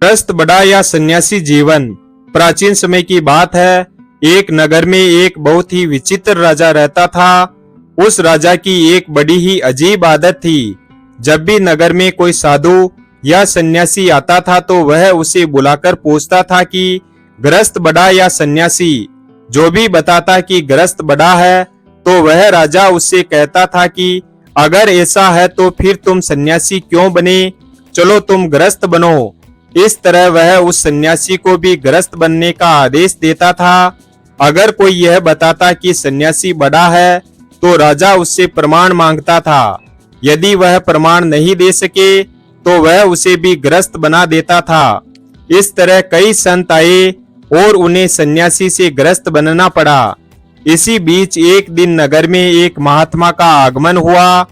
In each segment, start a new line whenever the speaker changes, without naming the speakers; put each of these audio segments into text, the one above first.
गृहस्थ बड़ा या सन्यासी जीवन। प्राचीन समय की बात है। एक नगर में एक बहुत ही विचित्र राजा रहता था। उस राजा की एक बड़ी ही अजीब आदत थी। जब भी नगर में कोई साधु या सन्यासी आता था तो वह उसे बुलाकर पूछता था कि गृहस्थ बड़ा या सन्यासी। जो भी बताता कि गृहस्थ बड़ा है तो वह राजा उससे कहता था कि अगर ऐसा है तो फिर तुम सन्यासी क्यों बने, चलो तुम गृहस्थ बनो। इस तरह वह उस सन्यासी को भी गृहस्थ बनने का आदेश देता था। अगर कोई यह बताता कि सन्यासी बड़ा है तो राजा उससे प्रमाण मांगता था। यदि वह प्रमाण नहीं दे सके तो वह उसे भी गृहस्थ बना देता था। इस तरह कई संत आए और उन्हें सन्यासी से गृहस्थ बनना पड़ा। इसी बीच एक दिन नगर में एक महात्मा का आगमन हुआ।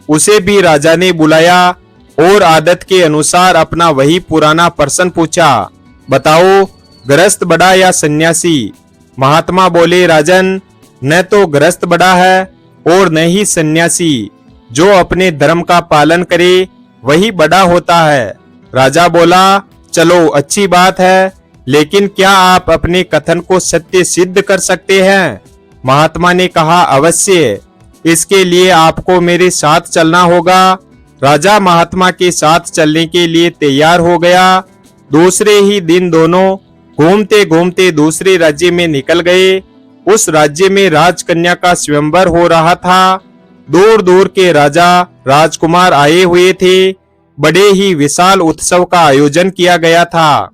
उसे भी राजा ने बुलाया और आदत के अनुसार अपना वही पुराना प्रश्न पूछा, बताओ गृहस्थ बड़ा या सन्यासी। महात्मा बोले, राजन, न तो गृहस्थ बड़ा है और न ही सन्यासी। जो अपने धर्म का पालन करे वही बड़ा होता है। राजा बोला, चलो अच्छी बात है, लेकिन क्या आप अपने कथन को सत्य सिद्ध कर सकते हैं। महात्मा ने कहा, अवश्य, इसके लिए आपको मेरे साथ चलना होगा। राजा महात्मा के साथ चलने के लिए तैयार हो गया। दूसरे ही दिन दोनों घूमते घूमते दूसरे राज्य में निकल गए। उस राज्य में राजकन्या का स्वयंवर हो रहा था। दूर दूर के राजा राजकुमार आए हुए थे। बड़े ही विशाल उत्सव का आयोजन किया गया था।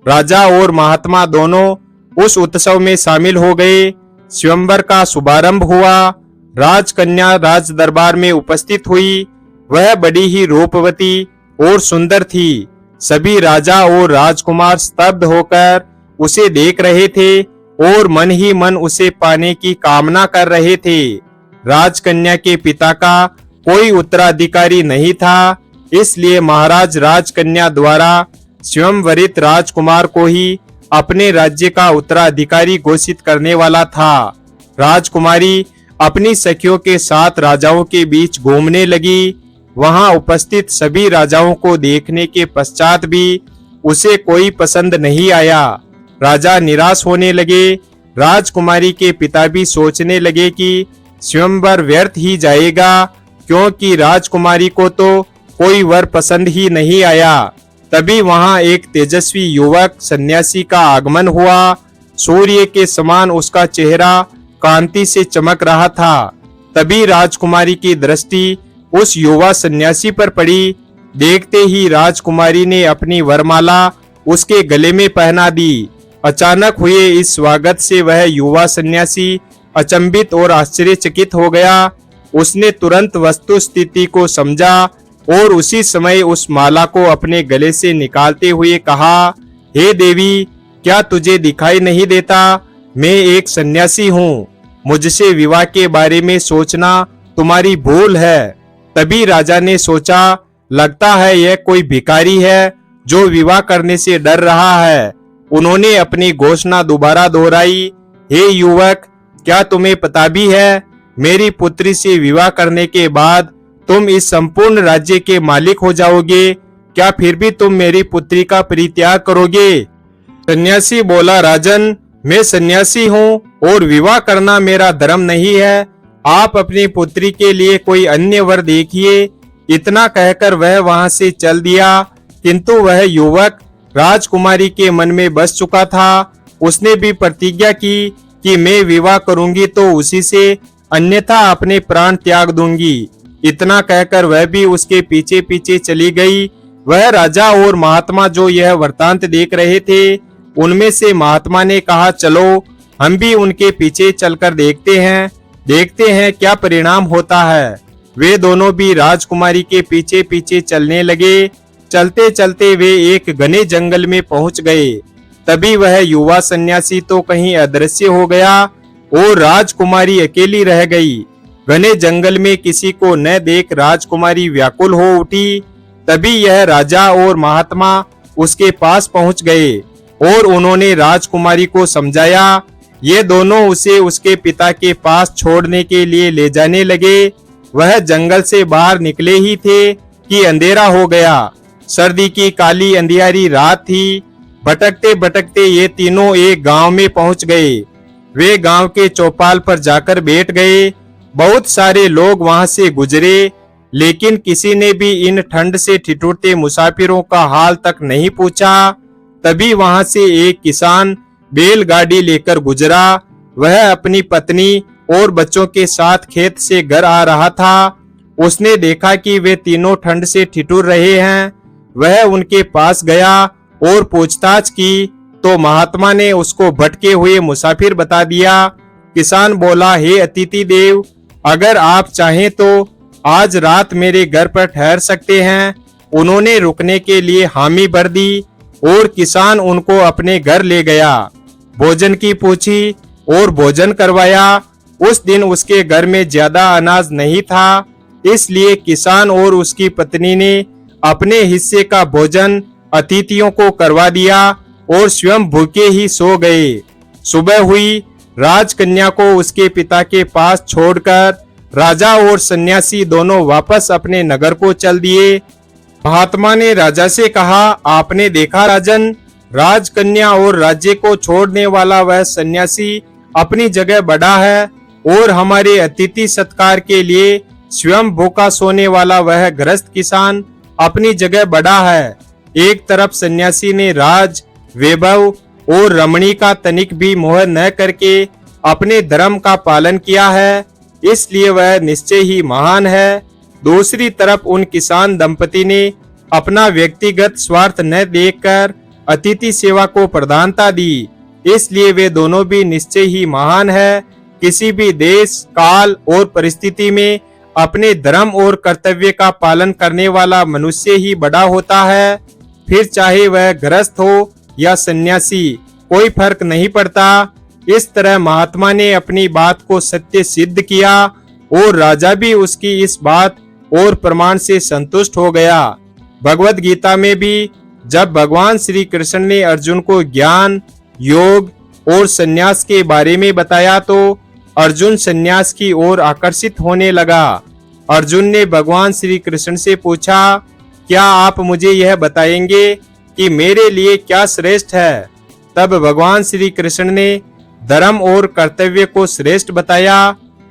राजा और महात्मा दोनों उस उत्सव में शामिल हो गए। स्वयंवर का शुभारंभ हुआ। राजकन्या राज दरबार में उपस्थित हुई। वह बड़ी ही रूपवती और सुंदर थी। सभी राजा और राजकुमार स्तब्ध होकर उसे देख रहे थे और मन ही मन उसे पाने की कामना कर रहे थे। राजकन्या के पिता का कोई उत्तराधिकारी नहीं था, इसलिए महाराज राजकन्या द्वारा स्वयंवरित राजकुमार को ही अपने राज्य का उत्तराधिकारी घोषित करने वाला था। राजकुमारी अपनी सखियों के साथ राजाओं के बीच घूमने लगी। वहां उपस्थित सभी राजाओं को देखने के पश्चात भी उसे कोई पसंद नहीं आया। राजा निराश होने लगे। राजकुमारी के पिता भी सोचने लगे कि स्वयंवर व्यर्थ ही जाएगा, क्योंकि राजकुमारी को तो कोई वर पसंद ही नहीं आया। तभी वहां एक तेजस्वी युवक सन्यासी का आगमन हुआ। सूर्य के समान उसका चेहरा कांति से चमक रहा था। तभी राजकुमारी की दृष्टि उस युवा सन्यासी पर पड़ी। देखते ही राजकुमारी ने अपनी वरमाला उसके गले में पहना दी। अचानक हुए इस स्वागत से वह युवा सन्यासी अचंभित और आश्चर्यचकित हो गया। उसने तुरंत वस्तु स्थिति को समझा और उसी समय उस माला को अपने गले से निकालते हुए कहा, हे देवी, क्या तुझे दिखाई नहीं देता? मैं एक सन्यासी हूँ। मुझसे विवाह के बारे में सोचना तुम्हारी भूल है। तभी राजा ने सोचा, लगता है यह कोई भिखारी है जो विवाह करने से डर रहा है। उन्होंने अपनी घोषणा दोबारा दोहराई, हे युवक, क्या तुम्हें पता भी है, मेरी पुत्री से विवाह करने के बाद तुम इस संपूर्ण राज्य के मालिक हो जाओगे। क्या फिर भी तुम मेरी पुत्री का परित्याग करोगे? सन्यासी बोला, राजन, मैं सन्यासी हूँ और विवाह करना मेरा धर्म नहीं है। आप अपनी पुत्री के लिए कोई अन्य वर देखिए। इतना कहकर वह वहां से चल दिया। किंतु वह युवक राजकुमारी के मन में बस चुका था। उसने भी प्रतिज्ञा की कि मैं विवाह करूंगी तो उसी से, अन्यथा अपने प्राण त्याग दूंगी। इतना कहकर वह भी उसके पीछे पीछे चली गई। वह राजा और महात्मा जो यह वृतांत देख रहे थे, उनमें से महात्मा ने कहा, चलो हम भी उनके पीछे चलकर देखते हैं क्या परिणाम होता है। वे दोनों भी राजकुमारी के पीछे पीछे चलने लगे। चलते चलते वे एक घने जंगल में पहुंच गए। तभी वह युवा सन्यासी तो कहीं अदृश्य हो गया और राजकुमारी अकेली रह गई। घने जंगल में किसी को न देख राजकुमारी व्याकुल हो उठी। तभी यह राजा और महात्मा उसके पास पहुंच गए और उन्होंने राजकुमारी को समझाया। ये दोनों उसे उसके पिता के पास छोड़ने के लिए ले जाने लगे। वह जंगल से बाहर निकले ही थे कि अंधेरा हो गया। सर्दी की काली अंधियारी रात थी। भटकते भटकते ये तीनों एक गांव में पहुंच गए। वे गांव के चौपाल पर जाकर बैठ गए। बहुत सारे लोग वहां से गुजरे, लेकिन किसी ने भी इन ठंड से ठिठुरते मुसाफिरों का हाल तक नहीं पूछा। तभी वहां से एक किसान बैलगाड़ी लेकर गुजरा। वह अपनी पत्नी और बच्चों के साथ खेत से घर आ रहा था। उसने देखा कि वे तीनों ठंड से ठिठुर रहे हैं। वह उनके पास गया और पूछताछ की, तो महात्मा ने उसको भटके हुए मुसाफिर बता दिया। किसान बोला, हे अतिथि देव, अगर आप चाहें तो आज रात मेरे घर पर ठहर सकते हैं। उन्होंने रुकने के लिए हामी भर दी और किसान उनको अपने घर ले गया। भोजन की पूछी और भोजन करवाया। उस दिन उसके घर में ज्यादा अनाज नहीं था, इसलिए किसान और उसकी पत्नी ने अपने हिस्से का भोजन अतिथियों को करवा दिया और स्वयं भूखे ही सो गए। सुबह हुई। राजकन्या को उसके पिता के पास छोड़कर राजा और सन्यासी दोनों वापस अपने नगर को चल दिए। महात्मा ने राजा से कहा, आपने देखा राजन, राजकन्या और राज्य को छोड़ने वाला वह सन्यासी अपनी जगह बड़ा है और हमारे अतिथि सत्कार के लिए स्वयं भूखा सोने वाला वह गृहस्थ किसान अपनी जगह बड़ा है। एक तरफ सन्यासी ने राज, वैभव और रमणी का तनिक भी मोह न करके अपने धर्म का पालन किया है, इसलिए वह निश्चय ही महान है। दूसरी तरफ उन किसान दंपति ने अपना व्यक्तिगत स्वार्थ न देखकर अतिथि सेवा को प्रधानता दी, इसलिए वे दोनों भी निश्चय ही महान है। किसी भी देश, काल और परिस्थिति में अपने धर्म और कर्तव्य का पालन करने वाला मनुष्य ही बड़ा होता है। फिर चाहे वह गृहस्थ हो या सन्यासी, कोई फर्क नहीं पड़ता। इस तरह महात्मा ने अपनी बात को सत्य सिद्ध किया और राजा भी उसकी इस बात और प्रमाण से संतुष्ट हो गया। भगवत गीता में भी जब भगवान श्री कृष्ण ने अर्जुन को ज्ञान, योग और संन्यास के बारे में बताया तो अर्जुन संन्यास की ओर आकर्षित होने लगा। अर्जुन ने भगवान श्री कृष्ण से पूछा, क्या आप मुझे यह बताएंगे कि मेरे लिए क्या श्रेष्ठ है? तब भगवान श्री कृष्ण ने धर्म और कर्तव्य को श्रेष्ठ बताया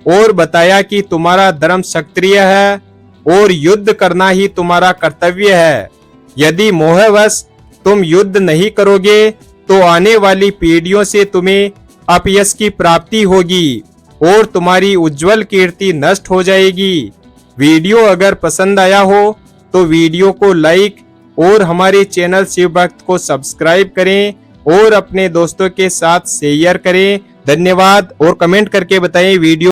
और बताया कि तुम्हारा धर्म क्षत्रिय है और युद्ध करना ही तुम्हारा कर्तव्य है। यदि मोहवश तुम युद्ध नहीं करोगे तो आने वाली पीढ़ियों से तुम्हें अपयश की प्राप्ति होगी और तुम्हारी उज्जवल कीर्ति नष्ट हो जाएगी। वीडियो अगर पसंद आया हो तो वीडियो को लाइक और हमारे चैनल शिव भक्त को सब्सक्राइब करें और अपने दोस्तों के साथ शेयर करें। धन्यवाद और कमेंट करके बताएं वीडियो